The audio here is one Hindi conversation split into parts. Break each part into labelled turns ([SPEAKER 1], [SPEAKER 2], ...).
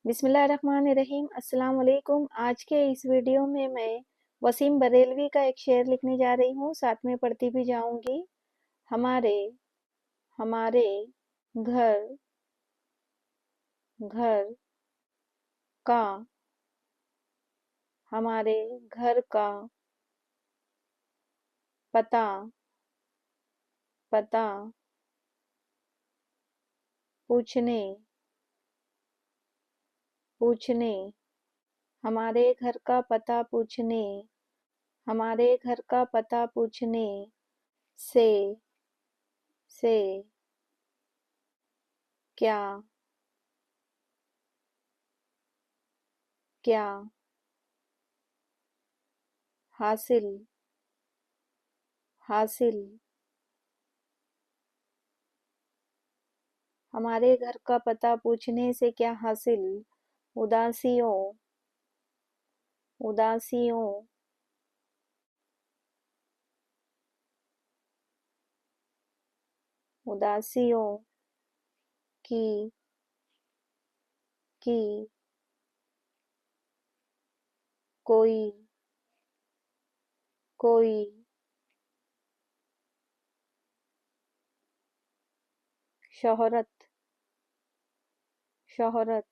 [SPEAKER 1] बिस्मिल्लाहिर्रहमानिर्रहीम। अस्सलाम वालेकुम। आज के इस वीडियो में मैं वसीम बरेलवी का एक शेर लिखने जा रही हूँ, साथ में पढ़ती भी जाऊंगी। हमारे हमारे घर घर का हमारे घर का पता पता पूछने पूछने हमारे घर का पता पूछने हमारे घर का पता पूछने से से क्या क्या हासिल हासिल हमारे घर का पता पूछने से क्या हासिल। उदासियों उदासियों उदासियों की की कोई कोई शोहरत शोहरत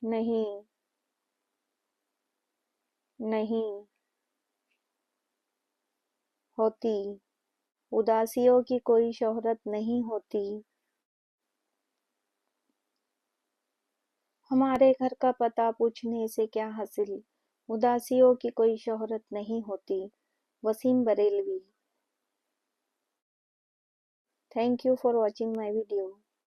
[SPEAKER 1] नहीं नहीं होती। उदासियों की कोई शोहरत नहीं होती। हमारे घर का पता पूछने से क्या हासिल। उदासियों की कोई शोहरत नहीं होती। Wasim Barelvi. Thank you for watching my video.